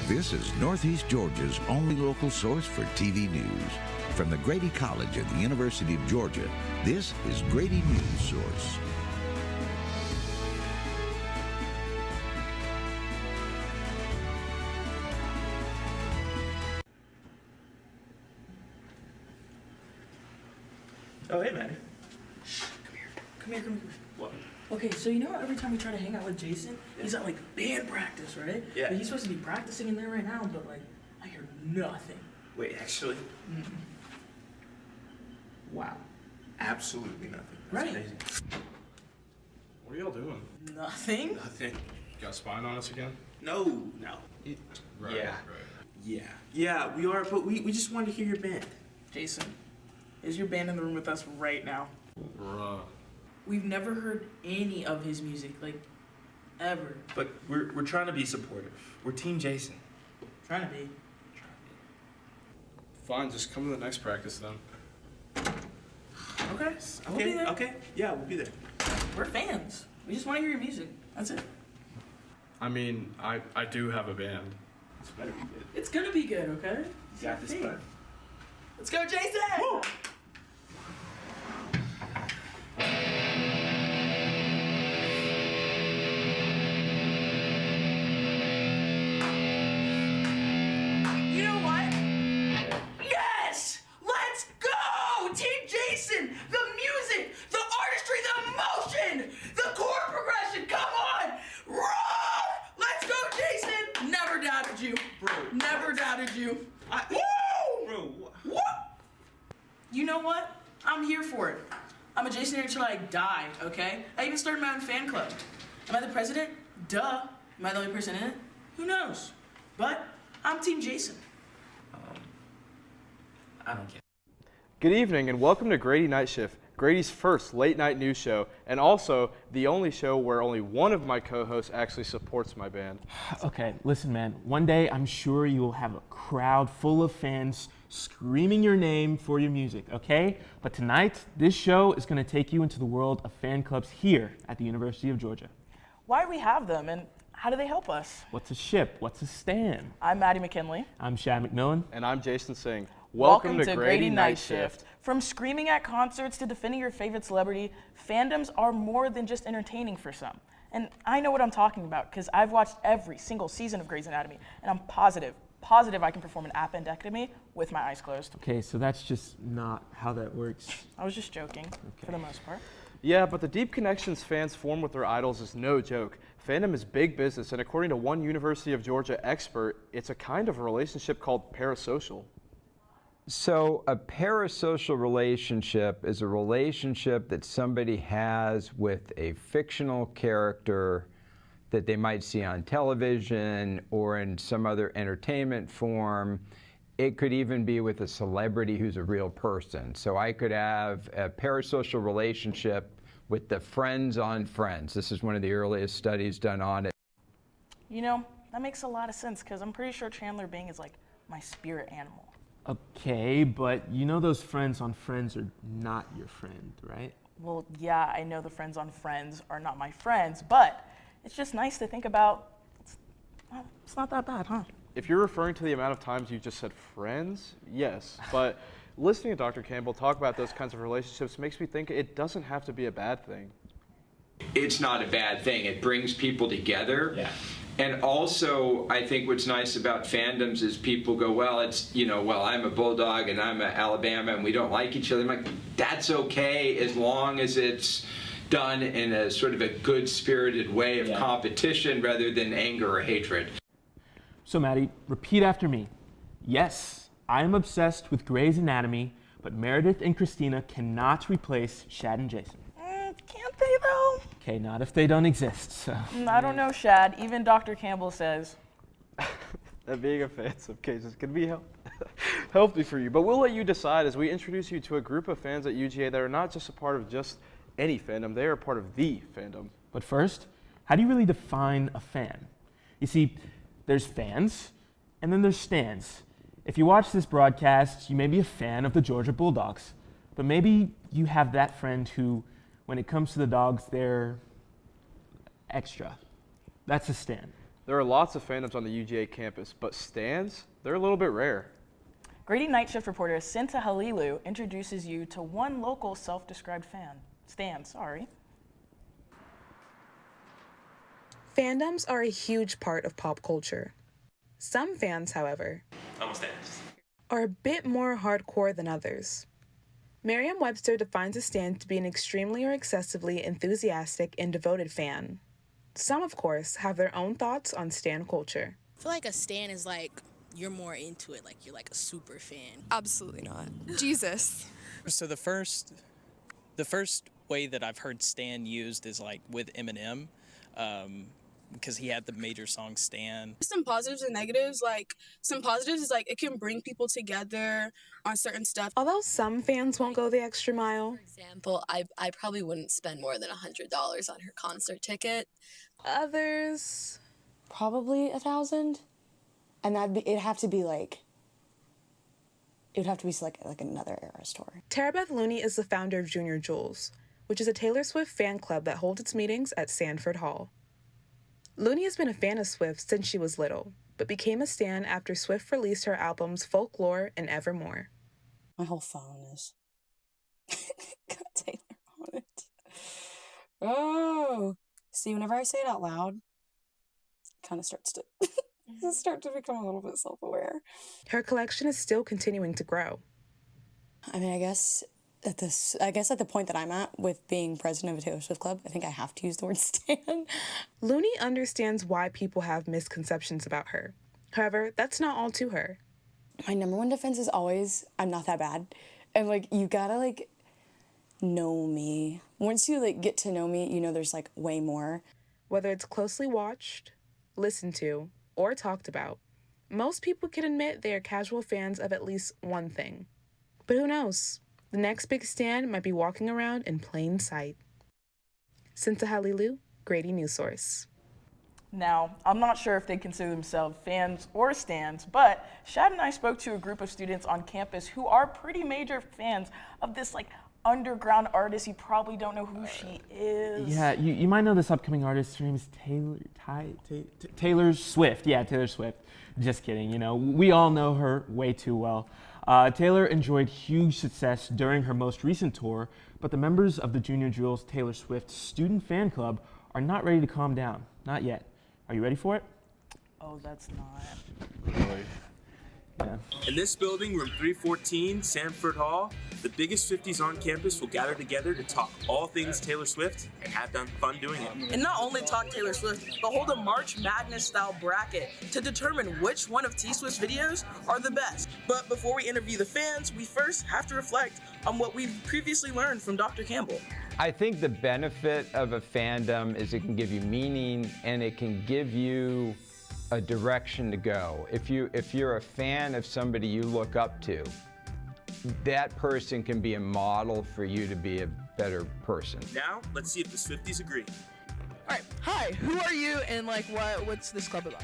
This is Northeast Georgia's only local source for TV news. From the Grady College at the University of Georgia, this is Grady Newsource. Oh, hey, Maddie. Shh, come here. What? Okay, so you know how every time we try to hang out with Jason, he's at like band practice, right? Yeah. But he's supposed to be practicing in there right now, but like, I hear nothing. Wait, actually? Wow. Absolutely nothing. That's Right. crazy. What are y'all doing? Nothing? Nothing. You got spying on us again? No. Right, Yeah. right. Yeah, we are, but we just wanted to hear your band. Jason, is your band in the room with us right now? Bruh. We've never heard any of his music, like, ever. But we're trying to be supportive. We're Team Jason. Trying to be. Fine, just come to the next practice then. Okay, we'll be there. Okay. Yeah, we'll be there. We're fans. We just want to hear your music. That's it. I mean, I do have a band. It's better be good. It's gonna be good, okay? You got this, bud. Let's go, Jason! Woo! You know what? Yes! Let's go! Team Jason! The music, the artistry, the emotion, the chord progression, come on! Rock! Let's go, Jason! Never doubted you. Bro. Never doubted you. Woo! Bro, What? You know what? I'm here for it. I'm a Jason until I die, okay? I even started my own fan club. Am I the president? Duh. Am I the only person in it? Who knows? But I'm Team Jason. I don't care. Good evening and welcome to Grady Night Shift, Grady's first late night news show, and also the only show where only one of my co-hosts actually supports my band. Okay, listen, man. One day I'm sure you will have a crowd full of fans screaming your name for your music, okay? But tonight, this show is going to take you into the world of fan clubs here at the University of Georgia. Why do we have them, and how do they help us? What's a ship? What's a stand? I'm Maddie McKinley. I'm Shad McMillan. And I'm Jason Singh. Welcome to Grady Night Shift. From screaming at concerts to defending your favorite celebrity, fandoms are more than just entertaining for some. And I know what I'm talking about because I've watched every single season of Grey's Anatomy, and I'm positive I can perform an appendectomy with my eyes closed. Okay, so that's just not how that works. I was just joking, for the most part. Yeah, but the deep connections fans form with their idols is no joke. Fandom is big business, and according to one University of Georgia expert, it's a kind of a relationship called parasocial. So a parasocial relationship is a relationship that somebody has with a fictional character that they might see on television or in some other entertainment form. It could even be with a celebrity who's a real person. So I could have a parasocial relationship with the Friends on Friends. This is one of the earliest studies done on it. You know, that makes a lot of sense because I'm pretty sure Chandler Bing is like my spirit animal. Okay, but you know those friends on Friends are not your friend, right? Well, yeah, I know the friends on Friends are not my friends, but it's just nice to think about. It's not that bad, huh? If you're referring to the amount of times you just said friends, yes. But listening to Dr. Campbell talk about those kinds of relationships makes me think it doesn't have to be a bad thing. It's not a bad thing. It brings people together. Yeah. And also, I think what's nice about fandoms is people go, well, it's, well, I'm a Bulldog and I'm a Alabama and we don't like each other. I'm like, that's okay as long as it's done in a sort of a good-spirited way of competition rather than anger or hatred. So Maddie, repeat after me. Yes, I am obsessed with Grey's Anatomy, but Meredith and Christina cannot replace Shad and Jason. Can't they though? Okay, not if they don't exist, so. I don't know, Shad. Even Dr. Campbell says. That being offensive cases can be healthy for you. But we'll let you decide as we introduce you to a group of fans at UGA that are not just a part of just any fandom, they are part of the fandom. But first, how do you really define a fan? You see, there's fans, and then there's stands. If you watch this broadcast, you may be a fan of the Georgia Bulldogs, but maybe you have that friend who, when it comes to the dogs, they're extra. That's a stan. There are lots of fandoms on the UGA campus, but stans, they're a little bit rare. Grady Night Shift reporter Sinta Halilu introduces you to one local self-described stan. Fandoms are a huge part of pop culture. Some fans, however, are a bit more hardcore than others. Merriam-Webster defines a stan to be an extremely or excessively enthusiastic and devoted fan. Some, of course, have their own thoughts on stan culture. I feel like a stan is like you're more into it, like you're like a super fan. Absolutely not. Jesus. So the first way that I've heard Stan used is like with Eminem, because he had the major song Stan. Some positives and negatives. Like, some positives is like it can bring people together on certain stuff. Although some fans won't go the extra mile, For example, I probably wouldn't spend more than $100 on her concert ticket. others... Probably 1,000, and it'd have to be like another Eras tour. Tara Beth Looney is the founder of Junior Jewels, which is a Taylor Swift fan club that holds its meetings at Sanford Hall. Looney has been a fan of Swift since she was little, but became a stan after Swift released her albums Folklore and Evermore. My whole phone is got Taylor on it. Oh, see, whenever I say it out loud, it kind of starts to become a little bit self-aware. Her collection is still continuing to grow. I mean, I guess at the point that I'm at with being president of a Taylor Swift club, I think I have to use the word stan. Looney understands why people have misconceptions about her. However, that's not all to her. My number one defense is always, I'm not that bad. And, you gotta, know me. Once you, get to know me, you know there's, way more. Whether it's closely watched, listened to, or talked about, most people can admit they are casual fans of at least one thing. But who knows? The next big stan might be walking around in plain sight. Sinta Halilu, Grady Newsource. Now, I'm not sure if they consider themselves fans or stans, but Shad and I spoke to a group of students on campus who are pretty major fans of this underground artist. You probably don't know who she is. Yeah, you might know this upcoming artist. Her name is Taylor Swift. Yeah, Taylor Swift. Just kidding, we all know her way too well. Taylor enjoyed huge success during her most recent tour, but the members of the Junior Jewels Taylor Swift Student Fan Club are not ready to calm down. Not yet. Are you ready for it? Oh, that's not. Really? Yeah. In this building, room 314, Sanford Hall, the biggest Swifties on campus will gather together to talk all things Taylor Swift and have fun doing it. And not only talk Taylor Swift, but hold a March Madness style bracket to determine which one of T-Swift's videos are the best. But before we interview the fans, we first have to reflect on what we've previously learned from Dr. Campbell. I think the benefit of a fandom is it can give you meaning and it can give you a direction to go. If you're a fan of somebody you look up to, that person can be a model for you to be a better person. Now, let's see if the Swifties agree. All right, hi, who are you and what's this club about?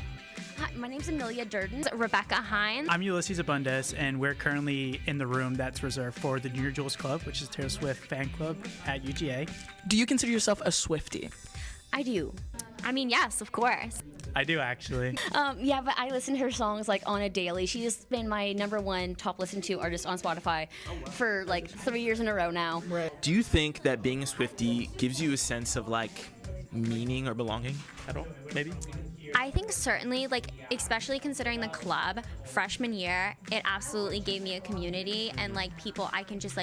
Hi, my name's Amelia Durden. Rebecca Hines. I'm Ulysses Abundes, and we're currently in the room that's reserved for the Junior Jewels Club, which is Taylor Swift fan club at UGA. Do you consider yourself a Swiftie? I do. I mean, yes, of course. I do, actually. Yeah, but I listen to her songs on a daily. She's been my #1 top listened to artist on Spotify for 3 years in a row now. Right. Do you think that being a Swiftie gives you a sense of meaning or belonging at all, maybe? I think certainly, especially considering the club, freshman year, it absolutely gave me a community and people I can just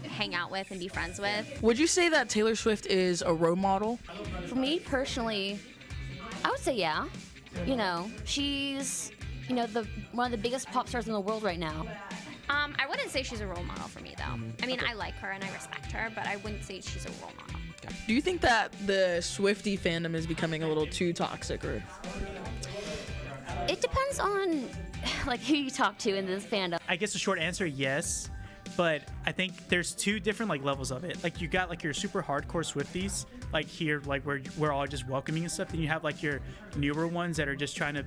hang out with and be friends with. Would you say that Taylor Swift is a role model? For me personally, I would say yeah. She's one of the biggest pop stars in the world right now. I wouldn't say she's a role model for me though. I mean, I like her and I respect her, but I wouldn't say she's a role model. Do you think that the Swiftie fandom is becoming a little too toxic, or? It depends on who you talk to in this fandom. I guess the short answer, yes. But I think there's two different levels of it. You got your super hardcore Swifties, here, where we're all just welcoming and stuff. Then you have your newer ones that are just trying to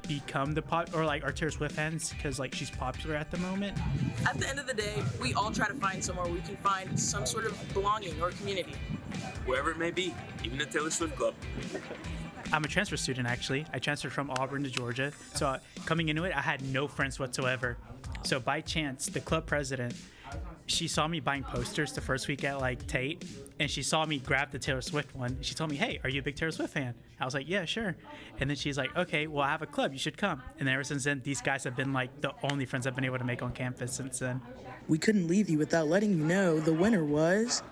become the pop, or our Taylor Swift fans because she's popular at the moment. At the end of the day, we all try to find somewhere we can find some sort of belonging or community. Wherever it may be, even the Taylor Swift Club. I'm a transfer student, actually. I transferred from Auburn to Georgia. So coming into it, I had no friends whatsoever. So by chance, the club president, she saw me buying posters the first week at like Tate, and she saw me grab the Taylor Swift one. She told me, "Hey, are you a big Taylor Swift fan?" I was like, "Yeah, sure." And then she's like, "Okay, well, I have a club. You should come." And ever since then, these guys have been like the only friends I've been able to make on campus since then. We couldn't leave you without letting you know the winner was...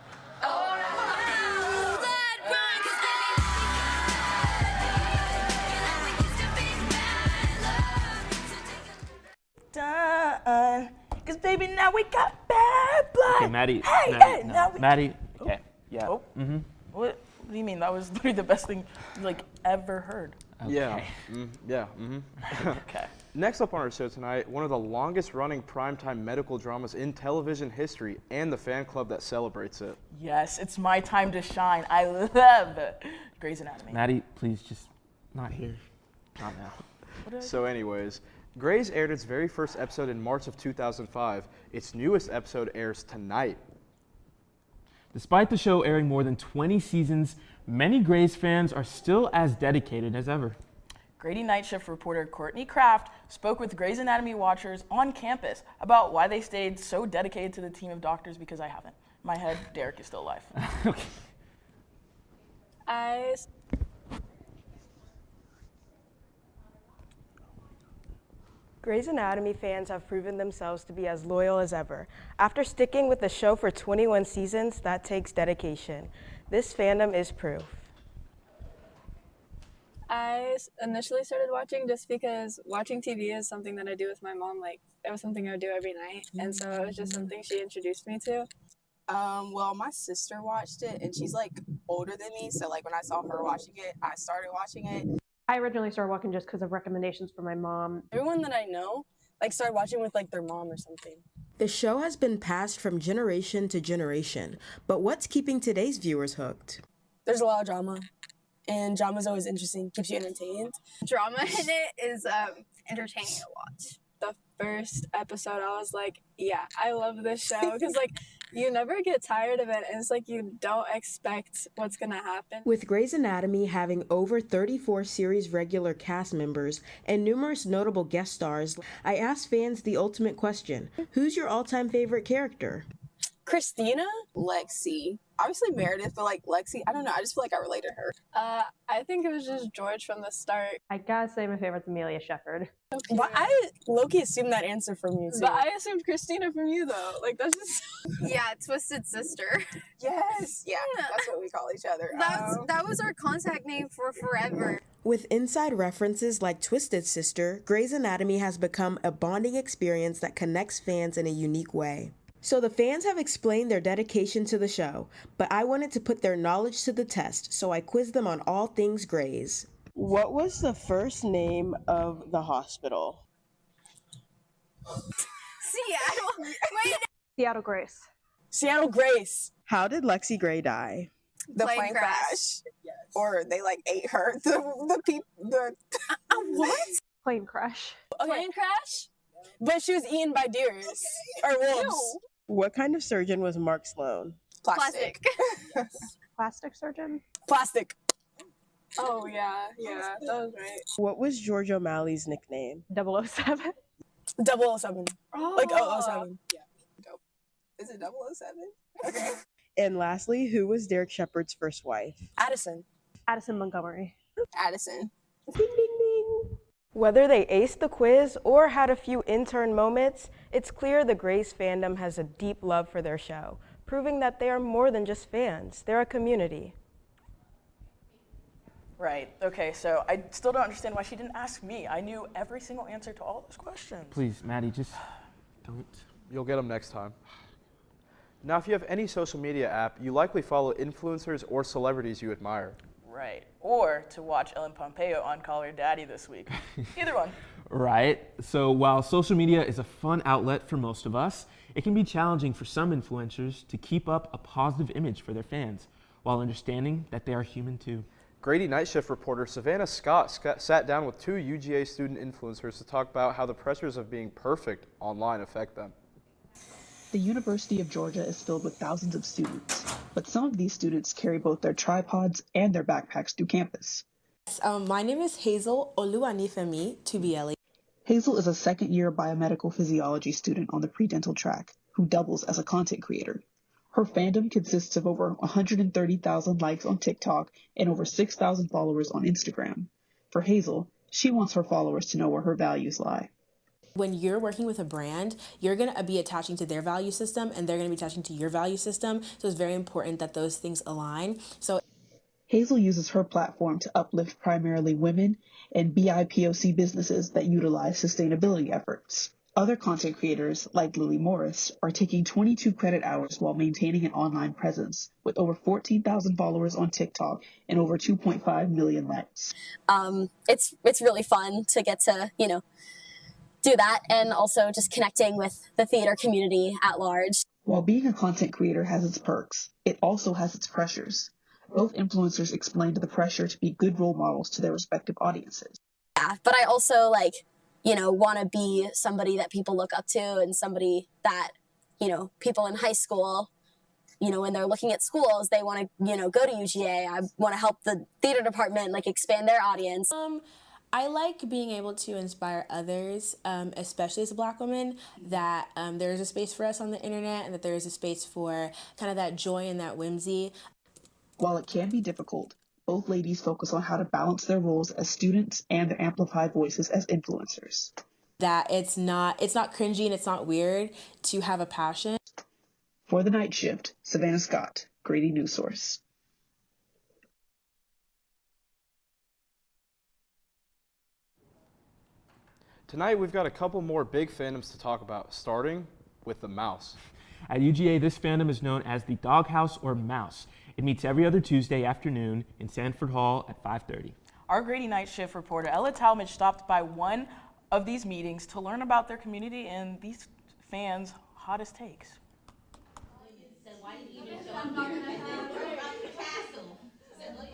Done. Cause baby, now we got bad blood. Okay, Maddie. Hey, Maddie, hey, no. now we... Maddie. Okay. Yeah. Oh. Mm-hmm. What do you mean? That was literally the best thing like ever heard. Okay. Yeah. Yeah. Mm-hmm. Okay. Next up on our show tonight, one of the longest running primetime medical dramas in television history and the fan club that celebrates it. Yes, it's my time to shine. I love Grey's Anatomy. Maddie, please just not here. Not now. So anyways, Grey's aired its very first episode in March of 2005. Its newest episode airs tonight. Despite the show airing more than 20 seasons, many Grey's fans are still as dedicated as ever. Grady Night Shift reporter Courtney Kraft spoke with Grey's Anatomy watchers on campus about why they stayed so dedicated to the team of doctors, because I haven't. In my head, Derek is still alive. Okay. Grey's Anatomy fans have proven themselves to be as loyal as ever. After sticking with the show for 21 seasons, that takes dedication. This fandom is proof. I initially started watching just because watching TV is something that I do with my mom. Like, it was something I would do every night. And so it was just something she introduced me to. Well, my sister watched it, and she's like older than me. So like when I saw her watching it, I started watching it. I originally started watching just because of recommendations from my mom. Everyone that I know like started watching with like their mom or something. The show has been passed from generation to generation, but what's keeping today's viewers hooked? There's a lot of drama, and drama's always interesting, keeps you entertained. Drama in it is entertaining to watch. The first episode, I was like, yeah, I love this show, because like you never get tired of it, and it's like you don't expect what's gonna happen. With Grey's Anatomy having over 34 series regular cast members and numerous notable guest stars, I asked fans the ultimate question: who's your all-time favorite character? Christina? Lexi. Obviously Meredith, but like Lexi, I don't know, I just feel like I related to her. I think it was just George from the start. I gotta say my favorite's Amelia Shepherd. Okay. But I low-key assumed that answer from you too. But I assumed Christina from you though. Like that's just yeah, Twisted Sister. Yes, yeah, that's what we call each other. That was our contact name for forever. With inside references like Twisted Sister, Grey's Anatomy has become a bonding experience that connects fans in a unique way. So the fans have explained their dedication to the show, but I wanted to put their knowledge to the test, so I quizzed them on all things Grey's. What was the first name of the hospital? Seattle. Wait. Seattle Grace. Seattle Grace. How did Lexi Grey die? The plane crash. Yes. Or they like ate her. The what? Plane crash. Okay. Plane crash? But she was eaten by deers or wolves. What kind of surgeon was Mark Sloan? Plastic. Plastic surgeon? Plastic. Oh yeah, that was right. What was George O'Malley's nickname? 007. 007. Oh. Like 007. Yeah. Dope. Is it 007? Okay. And lastly, who was Derek Shepherd's first wife? Addison. Addison Montgomery. Addison. Ding, ding, ding. Whether they aced the quiz or had a few intern moments, it's clear the Grey's fandom has a deep love for their show, proving that they are more than just fans, they're a community. Right. Okay, so I still don't understand why she didn't ask me. I knew every single answer to all those questions. Please, Maddie, just don't. You'll get them next time. Now, if you have any social media app, you likely follow influencers or celebrities you admire. Right. Or to watch Ellen Pompeo on Call Her Daddy this week. Either one. Right. So while social media is a fun outlet for most of us, it can be challenging for some influencers to keep up a positive image for their fans while understanding that they are human too. Grady Night Shift reporter Savannah Scott sat down with two UGA student influencers to talk about how the pressures of being perfect online affect them. The University of Georgia is filled with thousands of students, but some of these students carry both their tripods and their backpacks through campus. My name is Hazel Oluwanifemi Tubieli. Hazel is a second-year biomedical physiology student on the pre-dental track who doubles as a content creator. Her fandom consists of over 130,000 likes on TikTok and over 6,000 followers on Instagram. For Hazel, she wants her followers to know where her values lie. When you're working with a brand, you're going to be attaching to their value system and they're going to be attaching to your value system. So it's very important that those things align. So Hazel uses her platform to uplift primarily women and BIPOC businesses that utilize sustainability efforts. Other content creators, like Lily Morris, are taking 22 credit hours while maintaining an online presence, with over 14,000 followers on TikTok and over 2.5 million likes. It's really fun to get to, do that, and also just connecting with the theater community at large. While being a content creator has its perks, it also has its pressures. Both influencers explained the pressure to be good role models to their respective audiences. Yeah, but I also want to be somebody that people look up to and somebody that, people in high school, when they're looking at schools, they want to, go to UGA. I want to help the theater department, expand their audience. I like being able to inspire others, especially as a Black woman, that there is a space for us on the internet and that there is a space for kind of that joy and that whimsy. While it can be difficult, both ladies focus on how to balance their roles as students and their amplified voices as influencers. That it's not cringy and it's not weird to have a passion. For the Night Shift, Savannah Scott, Grady Newsource. Tonight we've got a couple more big fandoms to talk about, starting with the Mouse. At UGA, this fandom is known as the Doghouse or Mouse. It meets every other Tuesday afternoon in Sanford Hall at 5:30. Our Grady Night Shift reporter, Ella Talmadge, stopped by one of these meetings to learn about their community and these fans' hottest takes.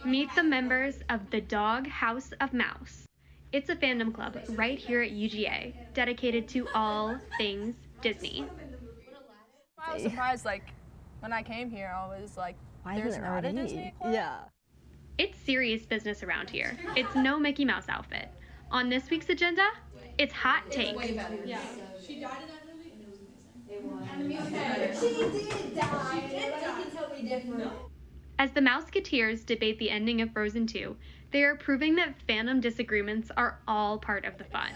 Meet the members of the Doghouse of Mouse. It's a fandom club right here at UGA, dedicated to all things Disney. I was surprised, when I came here, I was like, there's not a Disney club? Yeah. It's serious business around here. It's no Mickey Mouse outfit. On this week's agenda, it's hot takes. Yeah. She died in that movie, and it was amazing. It was. She did die. She did die. You can tell me different. No. As the Mouseketeers debate the ending of Frozen 2, they are proving that fandom disagreements are all part of the fun.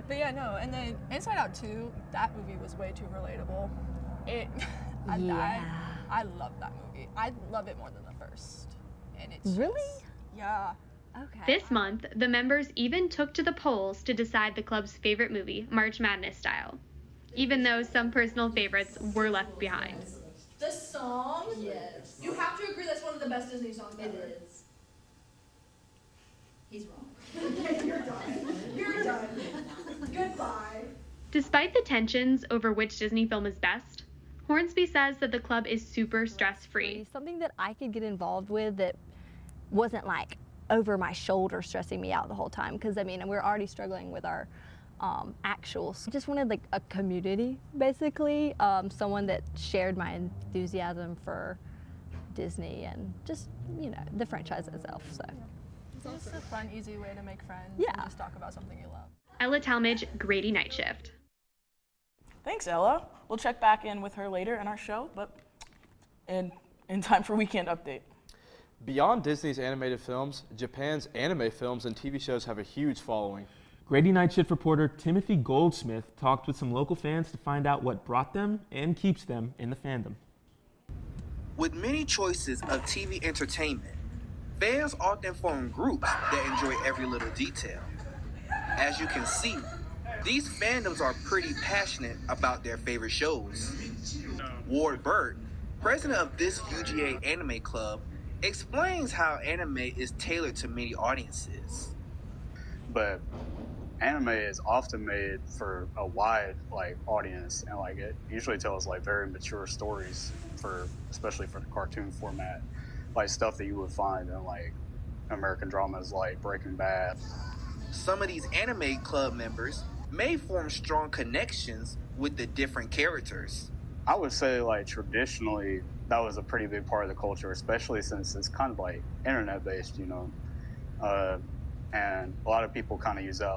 But yeah, no, and then Inside Out 2, that movie was way too relatable. I love that movie. I love it more than the first. And it's Really? Yeah. Okay. This month, the members even took to the polls to decide the club's favorite movie, March Madness style, even though some personal favorites were left behind. The song? Yes. You have to agree that's one of the best Disney songs ever. It is. He's wrong. You're done. You're done. Goodbye. Despite the tensions over which Disney film is best, Hornsby says that the club is super stress-free. Something that I could get involved with that wasn't over my shoulder stressing me out the whole time, because we're already struggling with our actuals. Just wanted a community, basically, someone that shared my enthusiasm for Disney and just, the franchise itself. So it's just a fun, easy way to make friends Yeah. and just talk about something you love. Ella Talmadge, Grady Night Shift. Thanks, Ella. We'll check back in with her later in our show, but in time for Weekend Update. Beyond Disney's animated films, Japan's anime films and TV shows have a huge following. Grady Night Shift reporter Timothy Goldsmith talked with some local fans to find out what brought them and keeps them in the fandom. With many choices of TV entertainment, fans often form groups that enjoy every little detail. As you can see, these fandoms are pretty passionate about their favorite shows. Ward Burt, president of this UGA anime club, explains how anime is tailored to many audiences. But anime is often made for a wide audience, and it usually tells very mature stories, especially for the cartoon format, stuff that you would find in American dramas like Breaking Bad. Some of these anime club members may form strong connections with the different characters. I would say traditionally that was a pretty big part of the culture, especially since it's kind of internet based, And a lot of people kind of use that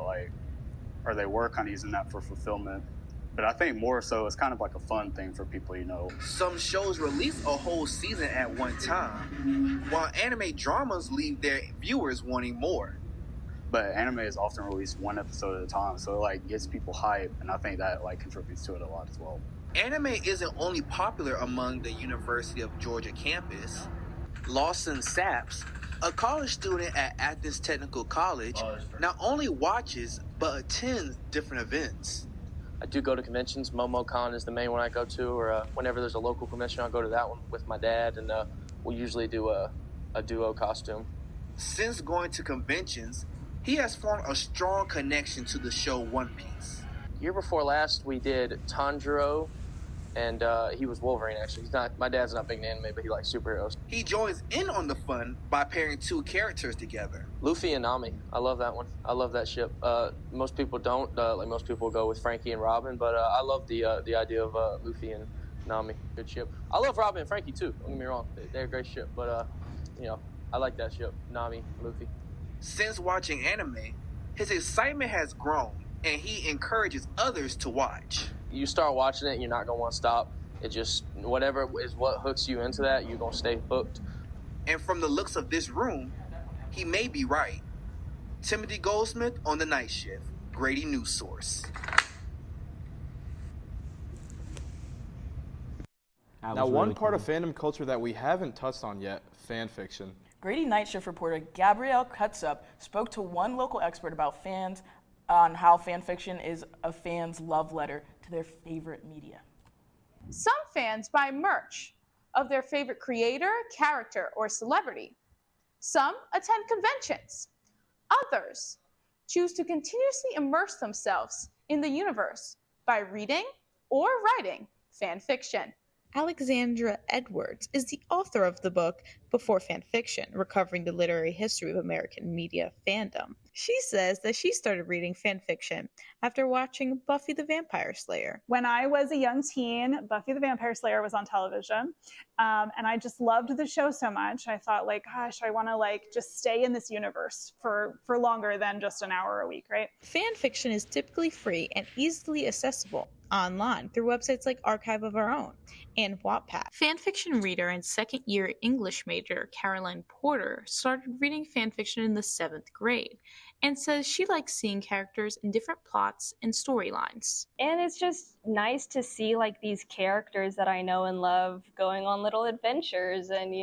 or they were kind of using that for fulfillment. But I think more so it's kind of like a fun thing for people, Some shows release a whole season at one time, while anime dramas leave their viewers wanting more. But anime is often released one episode at a time, so it gets people hype, and I think that contributes to it a lot as well. Anime isn't only popular among the University of Georgia campus. Lawson Saps, a college student at Athens Technical College, not only watches but attends different events. I do go to conventions. MomoCon is the main one I go to, or whenever there's a local convention, I'll go to that one with my dad, and we'll usually do a duo costume. Since going to conventions, he has formed a strong connection to the show One Piece. Year before last, we did Tanjiro, and he was Wolverine, actually. My dad's not big in anime, but he likes superheroes. He joins in on the fun by pairing two characters together. Luffy and Nami. I love that one. I love that ship. Most people don't. Most people go with Frankie and Robin, but I love the idea of Luffy and Nami. Good ship. I love Robin and Frankie, too. Don't get me wrong. They're a great ship, but, I like that ship. Nami, Luffy. Since watching anime, his excitement has grown, and he encourages others to watch. You start watching it, and you're not going to want to stop. It just, whatever is what hooks you into that, you're going to stay hooked. And from the looks of this room, he may be right. Timothy Goldsmith on the night shift, Grady Newsource. Now, one part of fandom culture that we haven't touched on yet, fan fiction. Grady Night Shift reporter Gabrielle Cutsup spoke to one local expert about fans on how fan fiction is a fan's love letter to their favorite media. Some fans buy merch of their favorite creator, character, or celebrity. Some attend conventions. Others choose to continuously immerse themselves in the universe by reading or writing fan fiction. Alexandra Edwards is the author of the book Before Fan Fiction, Recovering the Literary History of American Media Fandom. She says that she started reading fan fiction after watching Buffy the Vampire Slayer. When I was a young teen, Buffy the Vampire Slayer was on television, and I just loved the show so much. I thought, gosh, I want to just stay in this universe for longer than just an hour a week, right? Fan fiction is typically free and easily accessible online through websites like Archive of Our Own and Wattpad. Fanfiction reader and second-year English major Caroline Porter started reading fanfiction in the 7th grade and says she likes seeing characters in different plots and storylines. And it's just nice to see these characters that I know and love going on little adventures and,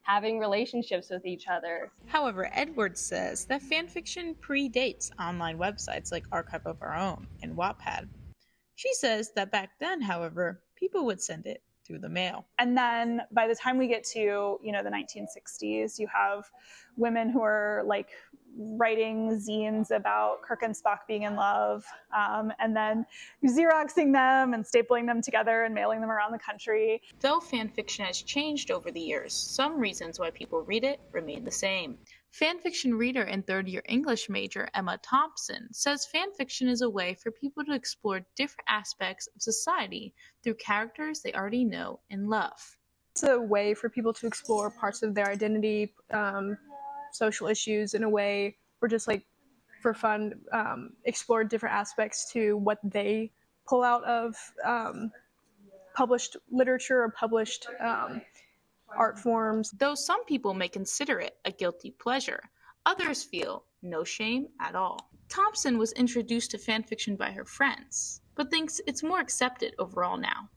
having relationships with each other. However, Edwards says that fanfiction predates online websites like Archive of Our Own and Wattpad. She says that back then, however, people would send it through the mail. And then by the time we get to, the 1960s, you have women who are writing zines about Kirk and Spock being in love, and then Xeroxing them and stapling them together and mailing them around the country. Though fan fiction has changed over the years, some reasons why people read it remain the same. Fanfiction reader and third-year English major Emma Thompson says fanfiction is a way for people to explore different aspects of society through characters they already know and love. It's a way for people to explore parts of their identity, social issues in a way, or just for fun, explore different aspects to what they pull out of published literature or published art forms. Though some people may consider it a guilty pleasure, others feel no shame at all. Thompson was introduced to fanfiction by her friends, but thinks it's more accepted overall now.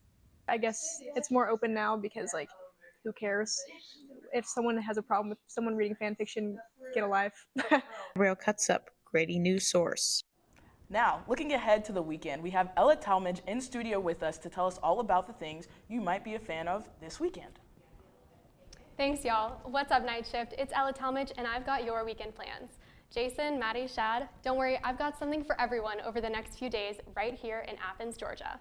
I guess it's more open now because, who cares? If someone has a problem with someone reading fanfiction, get a life. Rail cuts up, Grady Newsource. Now, looking ahead to the weekend, we have Ella Talmadge in studio with us to tell us all about the things you might be a fan of this weekend. Thanks, y'all. What's up, Night Shift? It's Ella Talmadge, and I've got your weekend plans. Jason, Maddie, Shad, don't worry, I've got something for everyone over the next few days right here in Athens, Georgia.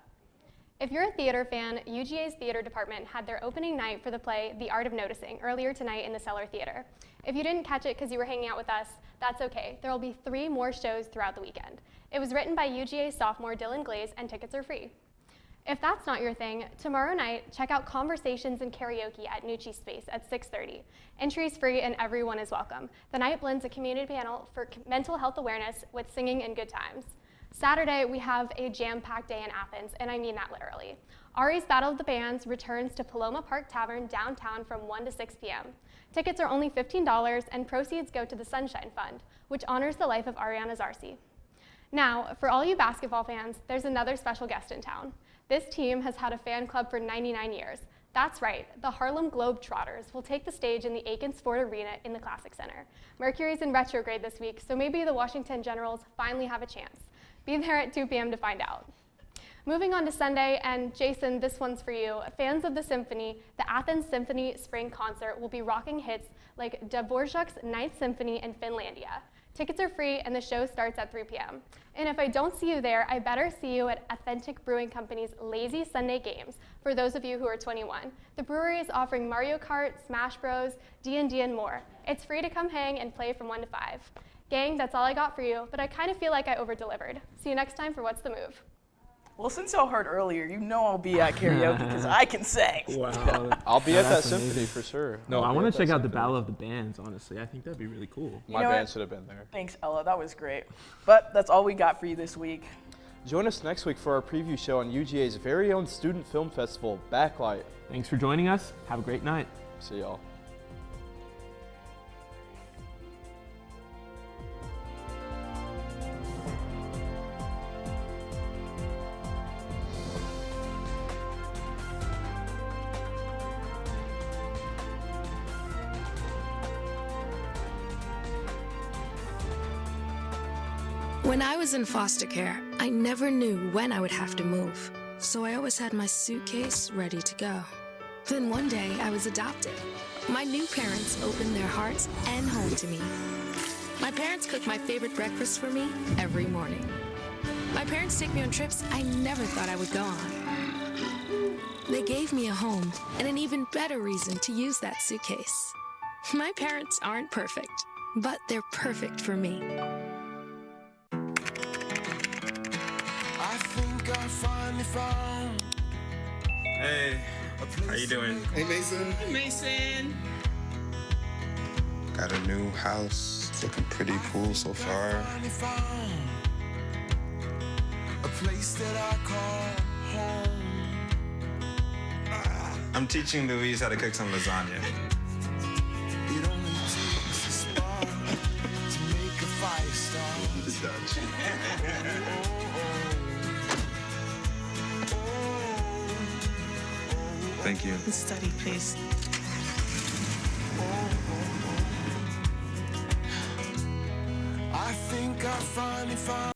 If you're a theater fan, UGA's theater department had their opening night for the play The Art of Noticing earlier tonight in the Cellar Theater. If you didn't catch it because you were hanging out with us, that's okay. There will be 3 more shows throughout the weekend. It was written by UGA sophomore Dylan Glaze, and tickets are free. If that's not your thing, tomorrow night, check out Conversations and Karaoke at Nucci Space at 6:30. Entry is free and everyone is welcome. The night blends a community panel for mental health awareness with singing and good times. Saturday, we have a jam-packed day in Athens, and I mean that literally. Ari's Battle of the Bands returns to Paloma Park Tavern downtown from 1 to 6 p.m. Tickets are only $15 and proceeds go to the Sunshine Fund, which honors the life of Ariana Zarsi. Now, for all you basketball fans, there's another special guest in town. This team has had a fan club for 99 years. That's right, the Harlem Globetrotters will take the stage in the Aiken Sport Arena in the Classic Center. Mercury's in retrograde this week, so maybe the Washington Generals finally have a chance. Be there at 2 p.m. to find out. Moving on to Sunday, and Jason, this one's for you. Fans of the symphony, the Athens Symphony Spring Concert will be rocking hits like Dvorak's Ninth Symphony and Finlandia. Tickets are free and the show starts at 3 p.m. And if I don't see you there, I better see you at Authentic Brewing Company's Lazy Sunday Games for those of you who are 21. The brewery is offering Mario Kart, Smash Bros, D&D, and more. It's free to come hang and play from 1 to 5. Gang, that's all I got for you, but I kind of feel like I over-delivered. See you next time for What's the Move? Well, since y'all heard earlier, you know I'll be at karaoke because I can sing. Wow. I'll be at that symphony for sure. No, I want to check out the Battle of the Bands, honestly. I think that'd be really cool. My band should have been there. Thanks, Ella. That was great. But that's all we got for you this week. Join us next week for our preview show on UGA's very own student film festival, Backlight. Thanks for joining us. Have a great night. See y'all. When I was in foster care, I never knew when I would have to move, so I always had my suitcase ready to go. Then one day, I was adopted. My new parents opened their hearts and home to me. My parents cook my favorite breakfast for me every morning. My parents take me on trips I never thought I would go on. They gave me a home and an even better reason to use that suitcase. My parents aren't perfect, but they're perfect for me. I finally found. Hey, how you doing? Hey, Mason. Hey, Mason. Got a new house. It's looking pretty cool so far. A place that I call home. I'm teaching Louise how to cook some lasagna. It only takes a spark to make a fire start. It's done. Thank you. Study, please. I think I finally found.